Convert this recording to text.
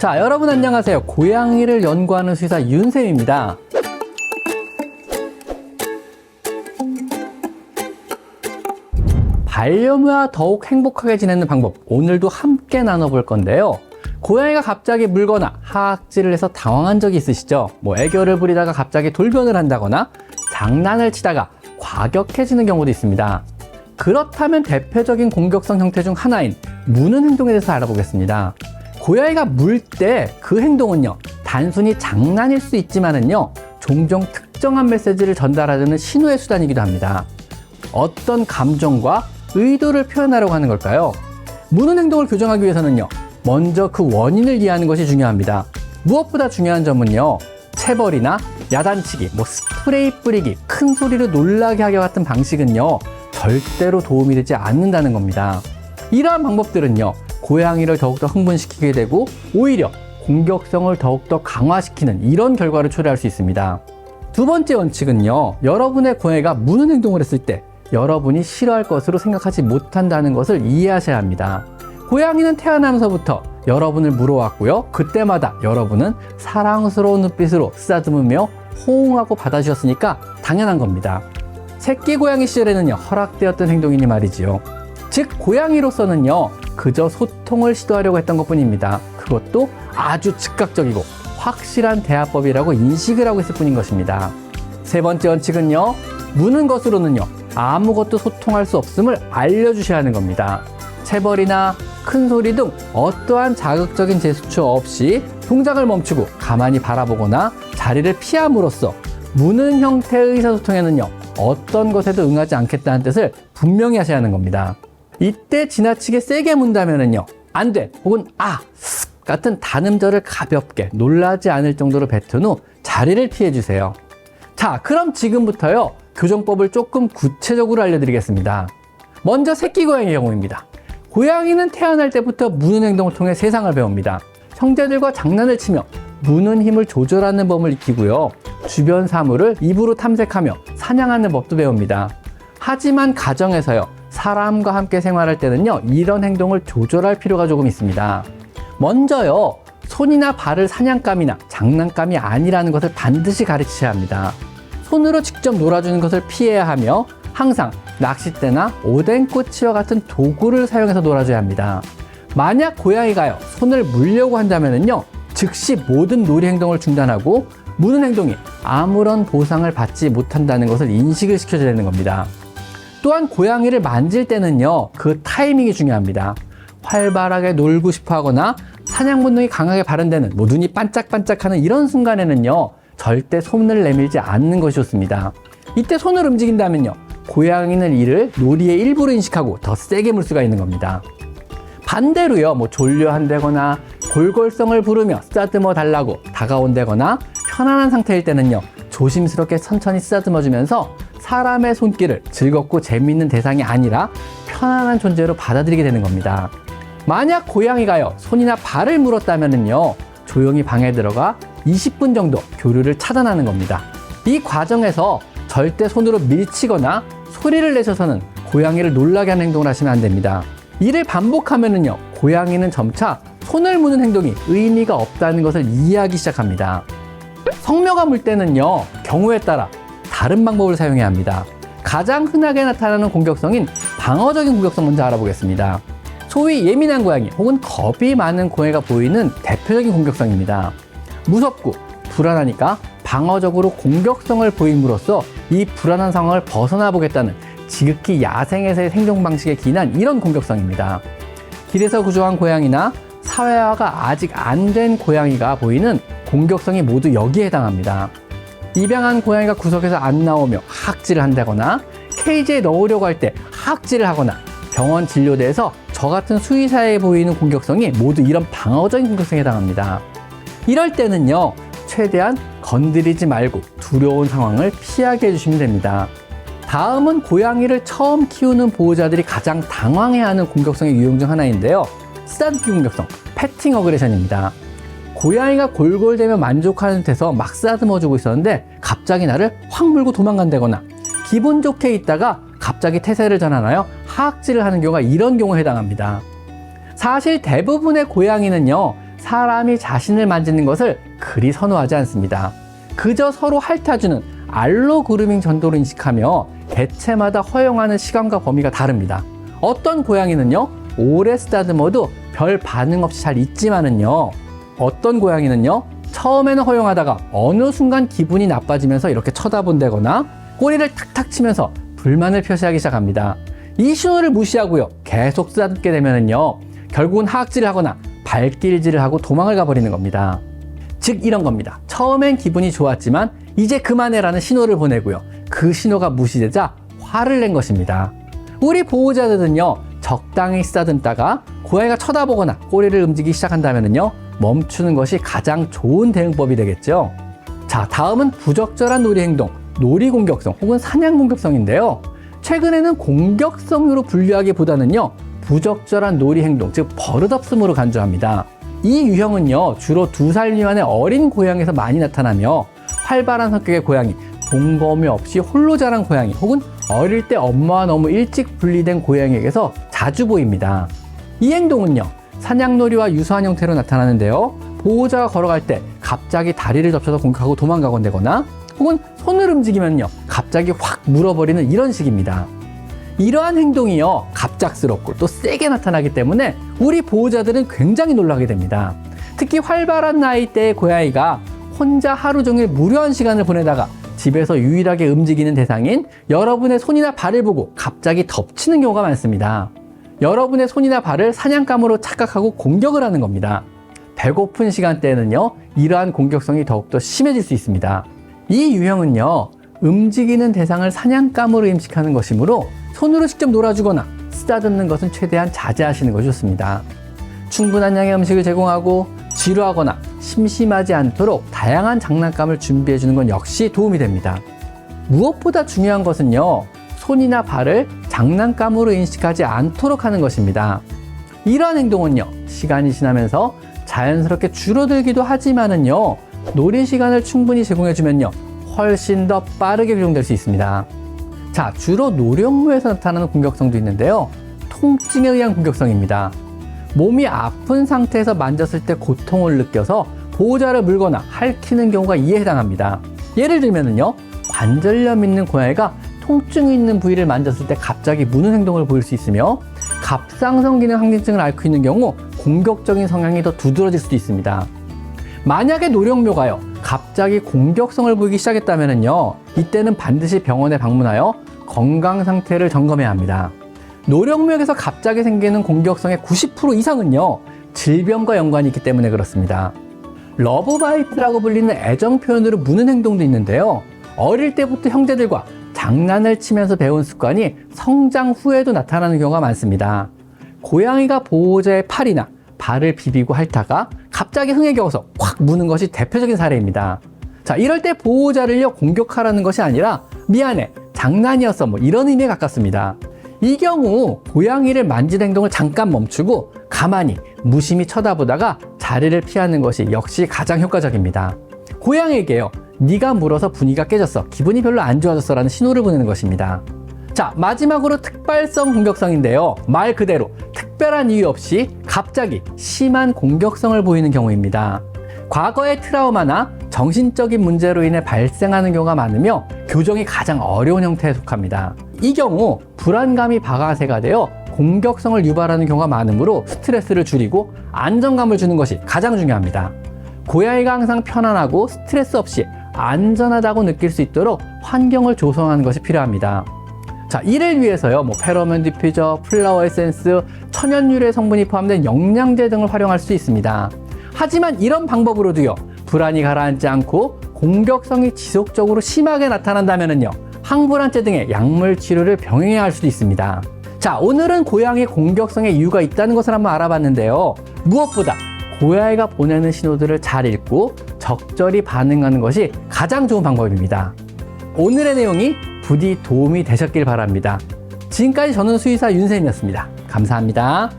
자, 여러분 안녕하세요. 고양이를 연구하는 수의사 윤쌤입니다. 반려묘와 더욱 행복하게 지내는 방법, 오늘도 함께 나눠볼 건데요. 고양이가 갑자기 물거나 하악질을 해서 당황한 적이 있으시죠? 애교를 부리다가 갑자기 돌변을 한다거나 장난을 치다가 과격해지는 경우도 있습니다. 그렇다면 대표적인 공격성 형태 중 하나인 무는 행동에 대해서 알아보겠습니다. 고양이가 물 때 그 행동은요, 단순히 장난일 수 있지만은요, 종종 특정한 메시지를 전달하려는 신호의 수단이기도 합니다. 어떤 감정과 의도를 표현하려고 하는 걸까요? 무는 행동을 교정하기 위해서는요, 먼저 그 원인을 이해하는 것이 중요합니다. 무엇보다 중요한 점은요, 체벌이나 야단치기, 스프레이 뿌리기, 큰 소리로 놀라게 하기 같은 방식은요, 절대로 도움이 되지 않는다는 겁니다. 이러한 방법들은요, 고양이를 더욱더 흥분시키게 되고 오히려 공격성을 더욱더 강화시키는 이런 결과를 초래할 수 있습니다. 두 번째 원칙은요, 여러분의 고양이가 무는 행동을 했을 때 여러분이 싫어할 것으로 생각하지 못한다는 것을 이해하셔야 합니다. 고양이는 태어나면서부터 여러분을 물어왔고요, 그때마다 여러분은 사랑스러운 눈빛으로 쓰다듬으며 호응하고 받아주셨으니까 당연한 겁니다. 새끼 고양이 시절에는요, 허락되었던 행동이니 말이지요. 즉 고양이로서는요, 그저 소통을 시도하려고 했던 것뿐입니다. 그것도 아주 즉각적이고 확실한 대화법이라고 인식을 하고 있을 뿐인 것입니다. 세 번째 원칙은요, 무는 것으로는요, 아무것도 소통할 수 없음을 알려주셔야 하는 겁니다. 체벌이나 큰 소리 등 어떠한 자극적인 제스처 없이 동작을 멈추고 가만히 바라보거나 자리를 피함으로써 무는 형태의 의사소통에는요, 어떤 것에도 응하지 않겠다는 뜻을 분명히 하셔야 하는 겁니다. 이때 지나치게 세게 문다면은요, 안 돼, 혹은 같은 단음절을 가볍게 놀라지 않을 정도로 뱉은 후 자리를 피해주세요. 자, 그럼 지금부터요, 교정법을 조금 구체적으로 알려드리겠습니다. 먼저 새끼 고양이의 경우입니다. 고양이는 태어날 때부터 무는 행동을 통해 세상을 배웁니다. 형제들과 장난을 치며 무는 힘을 조절하는 법을 익히고요, 주변 사물을 입으로 탐색하며 사냥하는 법도 배웁니다. 하지만 가정에서요, 사람과 함께 생활할 때는요, 이런 행동을 조절할 필요가 조금 있습니다. 먼저요, 손이나 발을 사냥감이나 장난감이 아니라는 것을 반드시 가르치셔야 합니다. 손으로 직접 놀아주는 것을 피해야 하며 항상 낚싯대나 오뎅꼬치와 같은 도구를 사용해서 놀아줘야 합니다. 만약 고양이가요, 손을 물려고 한다면요, 즉시 모든 놀이 행동을 중단하고 무는 행동이 아무런 보상을 받지 못한다는 것을 인식을 시켜줘야 되는 겁니다. 또한 고양이를 만질 때는요, 그 타이밍이 중요합니다. 활발하게 놀고 싶어 하거나 사냥 본능이 강하게 발현되는 눈이 반짝반짝하는 이런 순간에는요, 절대 손을 내밀지 않는 것이 좋습니다. 이때 손을 움직인다면요, 고양이는 이를 놀이의 일부로 인식하고 더 세게 물 수가 있는 겁니다. 반대로요, 졸려한다거나 골골성을 부르며 쓰다듬어 달라고 다가온다거나 편안한 상태일 때는요, 조심스럽게 천천히 쓰다듬어 주면서 사람의 손길을 즐겁고 재미있는 대상이 아니라 편안한 존재로 받아들이게 되는 겁니다. 만약 고양이가요, 손이나 발을 물었다면요, 조용히 방에 들어가 20분 정도 교류를 차단하는 겁니다. 이 과정에서 절대 손으로 밀치거나 소리를 내셔서는 고양이를 놀라게 하는 행동을 하시면 안 됩니다. 이를 반복하면은요, 고양이는 점차 손을 무는 행동이 의미가 없다는 것을 이해하기 시작합니다. 성묘가 물 때는요, 경우에 따라 다른 방법을 사용해야 합니다. 가장 흔하게 나타나는 공격성인 방어적인 공격성 먼저 알아보겠습니다. 소위 예민한 고양이 혹은 겁이 많은 고양이가 보이는 대표적인 공격성입니다. 무섭고 불안하니까 방어적으로 공격성을 보임으로써 이 불안한 상황을 벗어나 보겠다는 지극히 야생에서의 생존 방식에 기인한 이런 공격성입니다. 길에서 구조한 고양이나 사회화가 아직 안 된 고양이가 보이는 공격성이 모두 여기에 해당합니다. 입양한 고양이가 구석에서 안 나오며 하악질을 한다거나 케이지에 넣으려고 할 때 하악질을 하거나 병원 진료대에서 저 같은 수의사에 보이는 공격성이 모두 이런 방어적인 공격성에 해당합니다. 이럴 때는요, 최대한 건드리지 말고 두려운 상황을 피하게 해주시면 됩니다. 다음은 고양이를 처음 키우는 보호자들이 가장 당황해하는 공격성의 유형 중 하나인데요, 쓰다듬기 공격성, 패팅 어그레션입니다. 고양이가 골골대며 만족하는 듯해서 막 쓰다듬어주고 있었는데 갑자기 나를 확 물고 도망간다거나 기분 좋게 있다가 갑자기 태세를 전환하여 하악질을 하는 경우가 이런 경우에 해당합니다. 사실 대부분의 고양이는요, 사람이 자신을 만지는 것을 그리 선호하지 않습니다. 그저 서로 핥아주는 알로그루밍 정도로 인식하며 개체마다 허용하는 시간과 범위가 다릅니다. 어떤 고양이는요, 오래 쓰다듬어도 별 반응 없이 잘 있지만은요, 어떤 고양이는요, 처음에는 허용하다가 어느 순간 기분이 나빠지면서 이렇게 쳐다본다거나 꼬리를 탁탁 치면서 불만을 표시하기 시작합니다. 이 신호를 무시하고요, 계속 쓰다듬게 되면은요, 결국은 하악질을 하거나 발길질을 하고 도망을 가버리는 겁니다. 즉 이런 겁니다. 처음엔 기분이 좋았지만 이제 그만해라는 신호를 보내고요, 그 신호가 무시되자 화를 낸 것입니다. 우리 보호자들은요, 적당히 쓰다듬다가 고양이가 쳐다보거나 꼬리를 움직이기 시작한다면요, 멈추는 것이 가장 좋은 대응법이 되겠죠. 자, 다음은 부적절한 놀이 행동, 놀이 공격성 혹은 사냥 공격성인데요. 최근에는 공격성으로 분류하기보다는요, 부적절한 놀이 행동, 즉 버릇없음으로 간주합니다. 이 유형은요, 주로 2살 미만의 어린 고양이에서 많이 나타나며 활발한 성격의 고양이, 동거미 없이 홀로 자란 고양이 혹은 어릴 때 엄마와 너무 일찍 분리된 고양이에게서 자주 보입니다. 이 행동은요, 사냥놀이와 유사한 형태로 나타나는데요, 보호자가 걸어갈 때 갑자기 다리를 덮쳐서 공격하고 도망가곤 되거나 혹은 손을 움직이면요, 갑자기 확 물어버리는 이런 식입니다. 이러한 행동이요, 갑작스럽고 또 세게 나타나기 때문에 우리 보호자들은 굉장히 놀라게 됩니다. 특히 활발한 나이대의 고양이가 혼자 하루 종일 무료한 시간을 보내다가 집에서 유일하게 움직이는 대상인 여러분의 손이나 발을 보고 갑자기 덮치는 경우가 많습니다. 여러분의 손이나 발을 사냥감으로 착각하고 공격을 하는 겁니다. 배고픈 시간대에는요, 이러한 공격성이 더욱더 심해질 수 있습니다. 이 유형은요, 움직이는 대상을 사냥감으로 인식하는 것이므로 손으로 직접 놀아주거나 쓰다듬는 것은 최대한 자제하시는 것이 좋습니다. 충분한 양의 음식을 제공하고 지루하거나 심심하지 않도록 다양한 장난감을 준비해 주는 건 역시 도움이 됩니다. 무엇보다 중요한 것은요, 손이나 발을 장난감으로 인식하지 않도록 하는 것입니다. 이러한 행동은요, 시간이 지나면서 자연스럽게 줄어들기도 하지만은요, 놀이 시간을 충분히 제공해주면요, 훨씬 더 빠르게 교정될 수 있습니다. 자, 주로 노령묘에서 나타나는 공격성도 있는데요, 통증에 의한 공격성입니다. 몸이 아픈 상태에서 만졌을 때 고통을 느껴서 보호자를 물거나 핥히는 경우가 이에 해당합니다. 예를 들면은요, 관절염 있는 고양이가 통증이 있는 부위를 만졌을 때 갑자기 무는 행동을 보일 수 있으며, 갑상선 기능 항진증을 앓고 있는 경우 공격적인 성향이 더 두드러질 수도 있습니다. 만약에 노령묘가요, 갑자기 공격성을 보이기 시작했다면요, 이때는 반드시 병원에 방문하여 건강 상태를 점검해야 합니다. 노령묘에서 갑자기 생기는 공격성의 90% 이상은요, 질병과 연관이 있기 때문에 그렇습니다. 러브바이트라고 불리는 애정 표현으로 무는 행동도 있는데요, 어릴 때부터 형제들과 장난을 치면서 배운 습관이 성장 후에도 나타나는 경우가 많습니다. 고양이가 보호자의 팔이나 발을 비비고 핥다가 갑자기 흥에 겨워서 확 무는 것이 대표적인 사례입니다. 자, 이럴 때 보호자를요, 공격하라는 것이 아니라 미안해, 장난이었어, 이런 의미에 가깝습니다. 이 경우 고양이를 만지는 행동을 잠깐 멈추고 가만히 무심히 쳐다보다가 자리를 피하는 것이 역시 가장 효과적입니다. 고양이에게요, 네가 물어서 분위기가 깨졌어, 기분이 별로 안 좋아졌어 라는 신호를 보내는 것입니다. 자, 마지막으로 특발성 공격성인데요, 말 그대로 특별한 이유 없이 갑자기 심한 공격성을 보이는 경우입니다. 과거의 트라우마나 정신적인 문제로 인해 발생하는 경우가 많으며 교정이 가장 어려운 형태에 속합니다. 이 경우 불안감이 박아세가 되어 공격성을 유발하는 경우가 많으므로 스트레스를 줄이고 안정감을 주는 것이 가장 중요합니다. 고양이가 항상 편안하고 스트레스 없이 안전하다고 느낄 수 있도록 환경을 조성하는 것이 필요합니다. 자, 이를 위해서요, 페로몬 디퓨저, 플라워 에센스, 천연 유래 성분이 포함된 영양제 등을 활용할 수 있습니다. 하지만 이런 방법으로도요, 불안이 가라앉지 않고 공격성이 지속적으로 심하게 나타난다면요, 항불안제 등의 약물 치료를 병행해야 할 수도 있습니다. 자, 오늘은 고양이 공격성에 이유가 있다는 것을 한번 알아봤는데요, 무엇보다 고양이가 보내는 신호들을 잘 읽고 적절히 반응하는 것이 가장 좋은 방법입니다. 오늘의 내용이 부디 도움이 되셨길 바랍니다. 지금까지 저는 수의사 윤쌤이었습니다. 감사합니다.